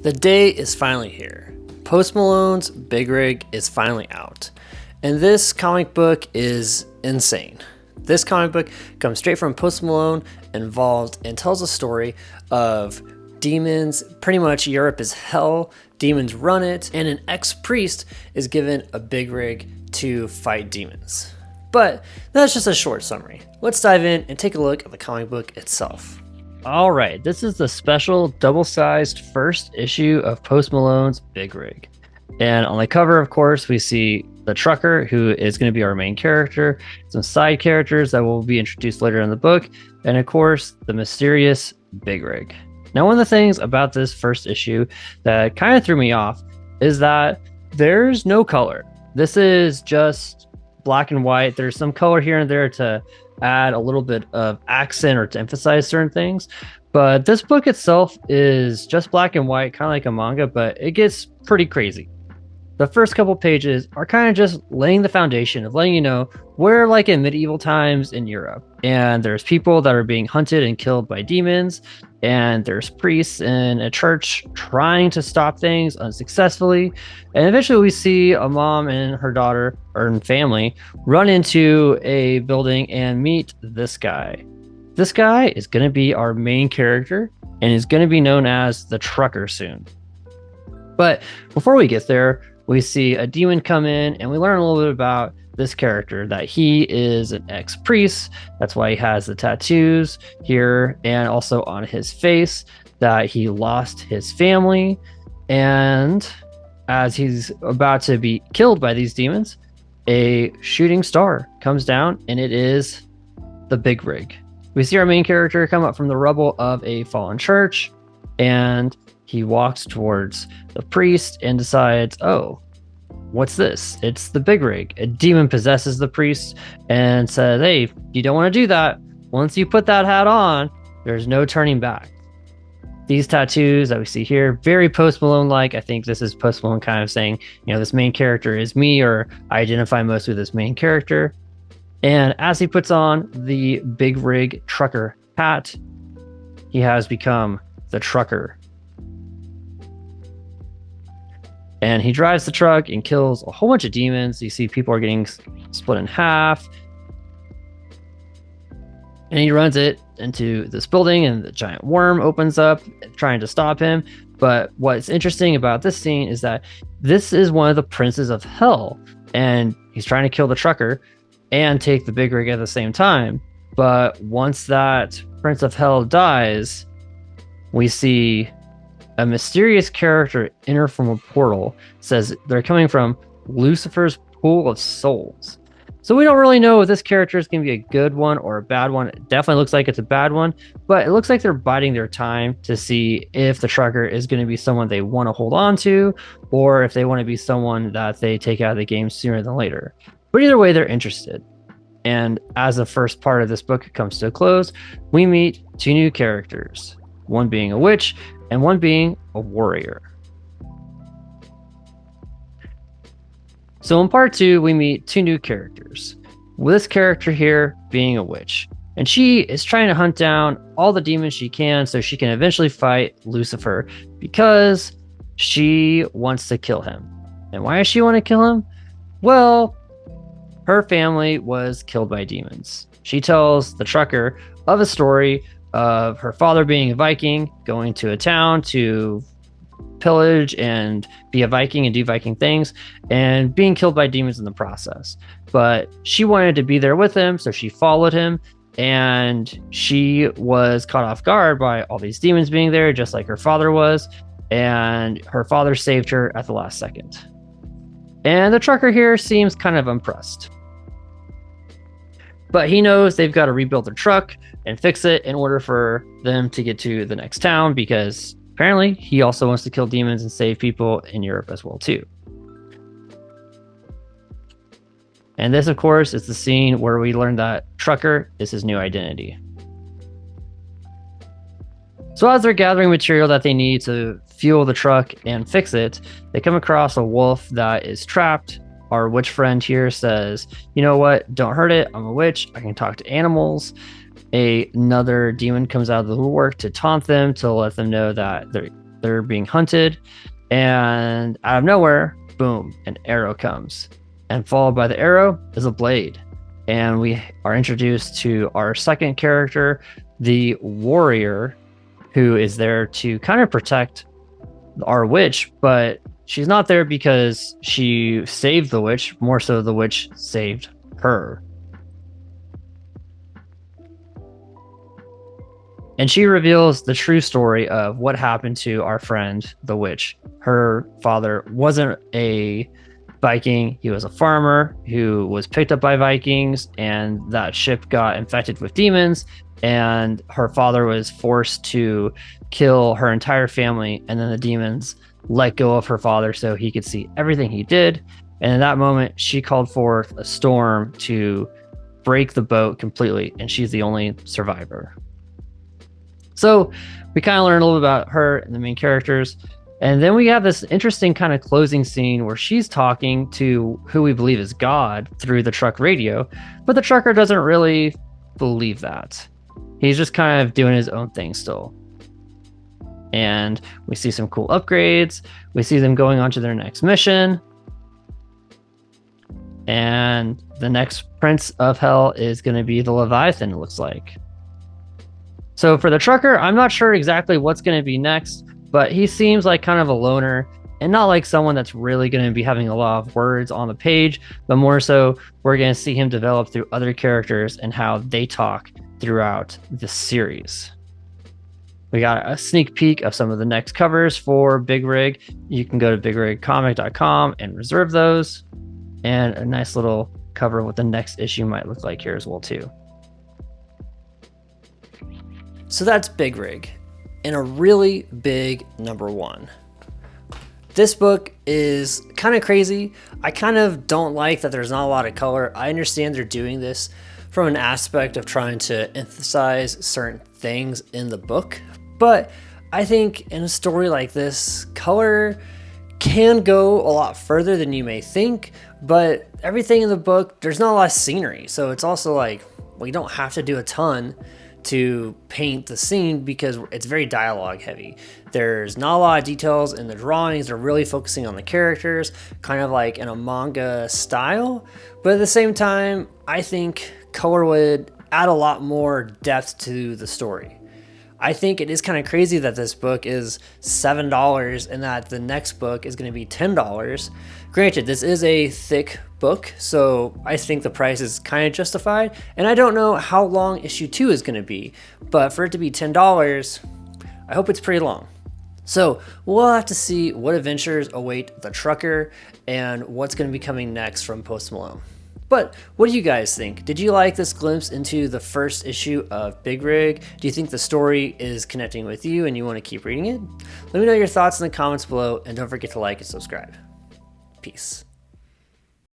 The day is finally here. Post Malone's Big Rig is finally out. And this comic book is insane. This comic book comes straight from Post Malone involved and tells a story of demons. Pretty much Europe is hell. Demons run it. And an ex-priest is given a big rig to fight demons. But that's just a short summary. Let's dive in and take a look at the comic book itself. All right, this is the special double-sized first issue of Post Malone's Big Rig. And on the cover, of course, we see the trucker, who is going to be our main character, some side characters that will be introduced later in the book, and of course, the mysterious Big Rig. Now, one of the things about this first issue that kind of threw me off is that there's no color. This is just black and white. There's some color here and there to add a little bit of accent or to emphasize certain things, but this book itself is just black and white, kind of like a manga, but it gets pretty crazy. The first couple pages are kind of just laying the foundation of letting you know we're like in medieval times in Europe, and there's people that are being hunted and killed by demons, and there's priests in a church trying to stop things unsuccessfully, and eventually we see a mom and her daughter or family run into a building and meet this guy. This guy is going to be our main character and is going to be known as the trucker soon. But before we get there, we see a demon come in and we learn a little bit about this character, that he is an ex-priest. That's why he has the tattoos here and also on his face, that he lost his family. And as he's about to be killed by these demons, a shooting star comes down, and it is the Big Rig. We see our main character come up from the rubble of a fallen church, and he walks towards the priest and decides, oh, what's this? It's the Big Rig. A demon possesses the priest and says, hey, you don't want to do that. Once you put that hat on, there's no turning back. These tattoos that we see here, very Post Malone-like. I think this is Post Malone kind of saying, you know, this main character is me, or I identify most with this main character. And as he puts on the Big Rig trucker hat, he has become the trucker. And he drives the truck and kills a whole bunch of demons. You see people are getting split in half. And he runs it into this building, and the giant worm opens up trying to stop him. But what's interesting about this scene is that this is one of the princes of hell, and he's trying to kill the trucker and take the Big Rig at the same time. But once that prince of hell dies, we see a mysterious character enter from a portal. Says they're coming from Lucifer's pool of souls. So we don't really know if this character is going to be a good one or a bad one. It definitely looks like it's a bad one, but it looks like they're biding their time to see if the trucker is going to be someone they want to hold on to, or if they want to be someone that they take out of the game sooner than later. But either way, they're interested. And as the first part of this book comes to a close, we meet two new characters, one being a witch and one being a warrior. So in part 2, we meet two new characters, with this character here being a witch. And she is trying to hunt down all the demons she can so she can eventually fight Lucifer, because she wants to kill him. And why does she want to kill him? Well, her family was killed by demons. She tells the trucker of a story of her father being a Viking, going to a town to pillage and be a Viking and do Viking things, and being killed by demons in the process. But she wanted to be there with him, so she followed him, and she was caught off guard by all these demons being there, just like her father was, and her father saved her at the last second. And the trucker here seems kind of impressed. But he knows they've got to rebuild their truck and fix it in order for them to get to the next town, because apparently he also wants to kill demons and save people in Europe as well too. And this, of course, is the scene where we learn that trucker is his new identity. So as they're gathering material that they need to fuel the truck and fix it, they come across a wolf that is trapped. Our witch friend here says, you know what, don't hurt it. I'm a witch. I can talk to animals. Another demon comes out of the woodwork to taunt them, to let them know that they're being hunted, and out of nowhere, boom, an arrow comes, and followed by the arrow is a blade. And we are introduced to our second character, the warrior, who is there to kind of protect our witch, but she's not there because she saved the witch, more so the witch saved her. And she reveals the true story of what happened to our friend, the witch. Her father wasn't a Viking. He was a farmer who was picked up by Vikings, and that ship got infected with demons. And her father was forced to kill her entire family. And then the demons let go of her father so he could see everything he did. And in that moment, she called forth a storm to break the boat completely. And she's the only survivor. So we kind of learn a little bit about her and the main characters. And then we have this interesting kind of closing scene where she's talking to who we believe is God through the truck radio, but the trucker doesn't really believe that. He's just kind of doing his own thing still. And we see some cool upgrades. We see them going on to their next mission. And the next Prince of Hell is going to be the Leviathan, it looks like. So for the trucker, I'm not sure exactly what's going to be next, but he seems like kind of a loner and not like someone that's really going to be having a lot of words on the page, but more so we're going to see him develop through other characters and how they talk throughout the series. We got a sneak peek of some of the next covers for Big Rig. You can go to bigrigcomic.com and reserve those, and a nice little cover of what the next issue might look like here as well too. So that's Big Rig, and a really big number one. This book is kind of crazy. I kind of don't like that there's not a lot of color. I understand they're doing this from an aspect of trying to emphasize certain things in the book, but I think in a story like this, color can go a lot further than you may think, but everything in the book, there's not a lot of scenery, so it's also like, well, you don't have to do a ton to paint the scene because it's very dialogue heavy. There's not a lot of details in the drawings. They're really focusing on the characters, kind of like in a manga style. But at the same time, I think color would add a lot more depth to the story. I think it is kind of crazy that this book is $7 and that the next book is going to be $10. Granted, this is a thick book, so I think the price is kind of justified. And I don't know how long issue 2 is going to be, but for it to be $10, I hope it's pretty long. So we'll have to see what adventures await the trucker and what's going to be coming next from Post Malone. But what do you guys think? Did you like this glimpse into the first issue of Big Rig? Do you think the story is connecting with you and you want to keep reading it? Let me know your thoughts in the comments below, and don't forget to like and subscribe. Peace.